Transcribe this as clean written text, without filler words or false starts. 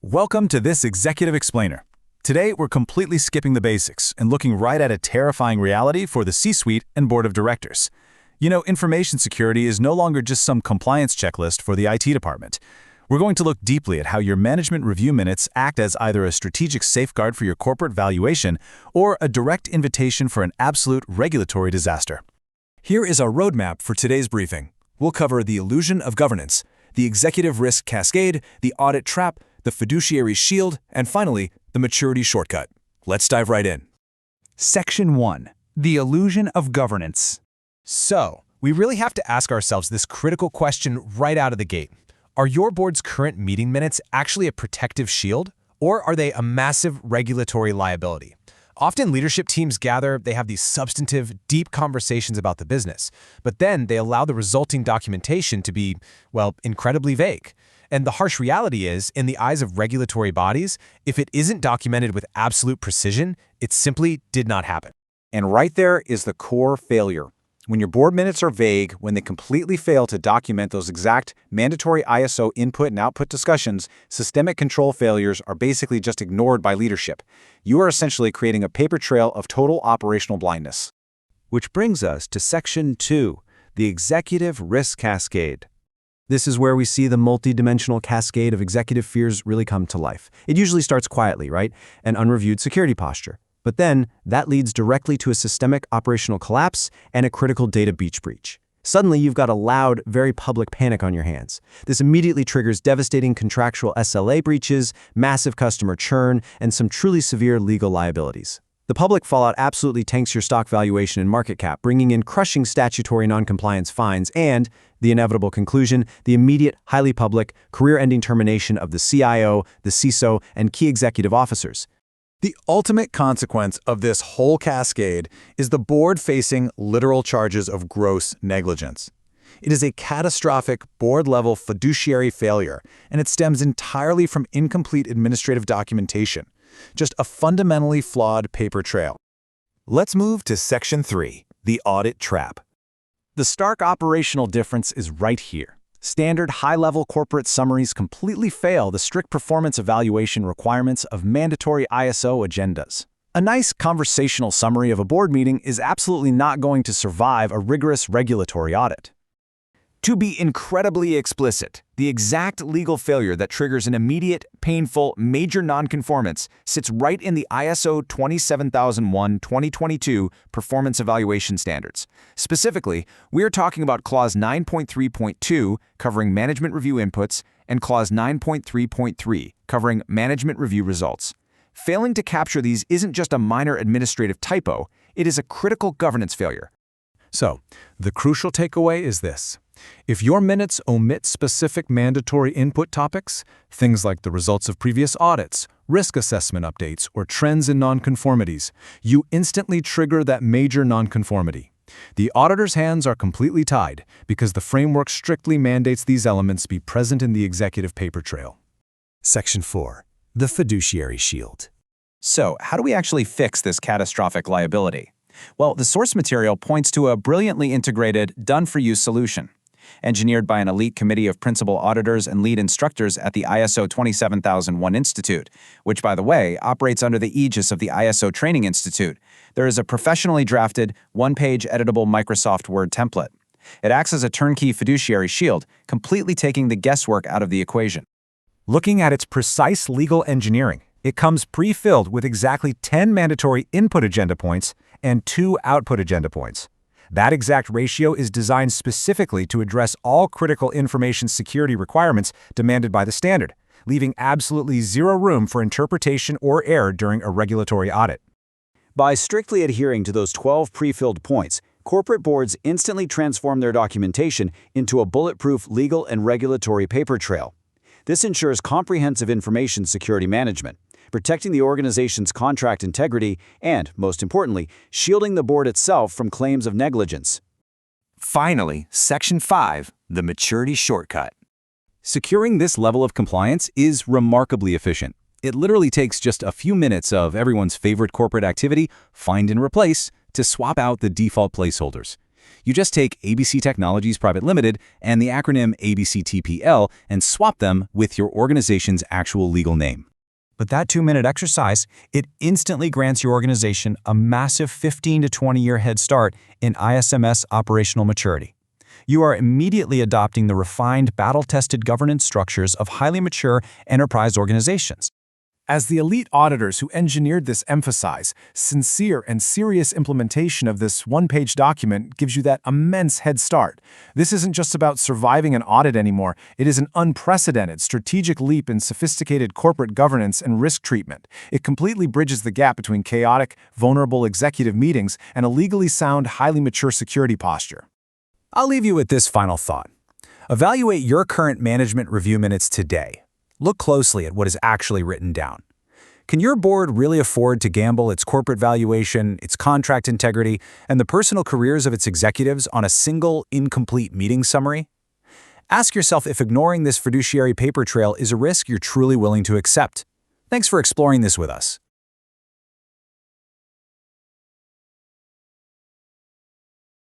Welcome to this Executive Explainer. Today, we're completely skipping the basics and looking right at a terrifying reality for the C-suite and board of directors. You know, information security is no longer just some compliance checklist for the IT department. We're going to look deeply at how your management review minutes act as either a strategic safeguard for your corporate valuation or a direct invitation for an absolute regulatory disaster. Here is our roadmap for today's briefing. We'll cover the illusion of governance, the executive risk cascade, the audit trap, the fiduciary shield, and finally, the maturity shortcut. Let's dive right in. Section 1. The illusion of governance. So, we really have to ask ourselves this critical question right out of the gate. Are your board's current meeting minutes actually a protective shield, or are they a massive regulatory liability? Often leadership teams gather, they have these substantive, deep conversations about the business, but then they allow the resulting documentation to be, well, incredibly vague. And the harsh reality is, in the eyes of regulatory bodies, if it isn't documented with absolute precision, it simply did not happen. And right there is the core failure. When your board minutes are vague, when they completely fail to document those exact mandatory ISO input and output discussions, systemic control failures are basically just ignored by leadership. You are essentially creating a paper trail of total operational blindness. Which brings us to Section 2, the executive risk cascade. This is where we see the multi-dimensional cascade of executive fears really come to life. It usually starts quietly, right? An unreviewed security posture. But then, that leads directly to a systemic operational collapse and a critical data breach. Suddenly, you've got a loud, very public panic on your hands. This immediately triggers devastating contractual SLA breaches, massive customer churn, and some truly severe legal liabilities. The public fallout absolutely tanks your stock valuation and market cap, bringing in crushing statutory non-compliance fines and, the inevitable conclusion, the immediate, highly public, career-ending termination of the CIO, the CISO, and key executive officers. The ultimate consequence of this whole cascade is the board facing literal charges of gross negligence. It is a catastrophic board-level fiduciary failure, and it stems entirely from incomplete administrative documentation. Just a fundamentally flawed paper trail. Let's move to Section 3, the audit trap. The stark operational difference is right here. Standard high-level corporate summaries completely fail the strict performance evaluation requirements of mandatory ISO agendas. A nice conversational summary of a board meeting is absolutely not going to survive a rigorous regulatory audit. To be incredibly explicit, the exact legal failure that triggers an immediate, painful, major non-conformance sits right in the ISO 27001-2022 Performance Evaluation Standards. Specifically, we are talking about Clause 9.3.2 covering management review inputs and Clause 9.3.3 covering management review results. Failing to capture these isn't just a minor administrative typo, it is a critical governance failure. So, the crucial takeaway is this. If your minutes omit specific mandatory input topics, things like the results of previous audits, risk assessment updates, or trends in nonconformities, you instantly trigger that major nonconformity. The auditor's hands are completely tied because the framework strictly mandates these elements be present in the executive paper trail. Section 4. The fiduciary shield. So, how do we actually fix this catastrophic liability? Well, the source material points to a brilliantly integrated, done-for-you solution. Engineered by an elite committee of principal auditors and lead instructors at the ISO 27001 Institute, which, by the way, operates under the aegis of the ISO Training Institute, there is a professionally drafted, one-page editable Microsoft Word template. It acts as a turnkey fiduciary shield, completely taking the guesswork out of the equation. Looking at its precise legal engineering, it comes pre-filled with exactly 10 mandatory input agenda points and 2 output agenda points. That exact ratio is designed specifically to address all critical information security requirements demanded by the standard, leaving absolutely zero room for interpretation or error during a regulatory audit. By strictly adhering to those 12 pre-filled points, corporate boards instantly transform their documentation into a bulletproof legal and regulatory paper trail. This ensures comprehensive information security management, protecting the organization's contract integrity, and, most importantly, shielding the board itself from claims of negligence. Finally, Section 5, the maturity shortcut. Securing this level of compliance is remarkably efficient. It literally takes just a few minutes of everyone's favorite corporate activity, find and replace, to swap out the default placeholders. You just take ABC Technologies Private Limited and the acronym ABCTPL and swap them with your organization's actual legal name. But that 2-minute exercise, it instantly grants your organization a massive 15 to 20-year head start in ISMS operational maturity. You are immediately adopting the refined, battle-tested governance structures of highly mature enterprise organizations. As the elite auditors who engineered this emphasize, sincere and serious implementation of this one-page document gives you that immense head start. This isn't just about surviving an audit anymore. It is an unprecedented strategic leap in sophisticated corporate governance and risk treatment. It completely bridges the gap between chaotic, vulnerable executive meetings and a legally sound, highly mature security posture. I'll leave you with this final thought. Evaluate your current management review minutes today. Look closely at what is actually written down. Can your board really afford to gamble its corporate valuation, its contract integrity, and the personal careers of its executives on a single, incomplete meeting summary? Ask yourself if ignoring this fiduciary paper trail is a risk you're truly willing to accept. Thanks for exploring this with us.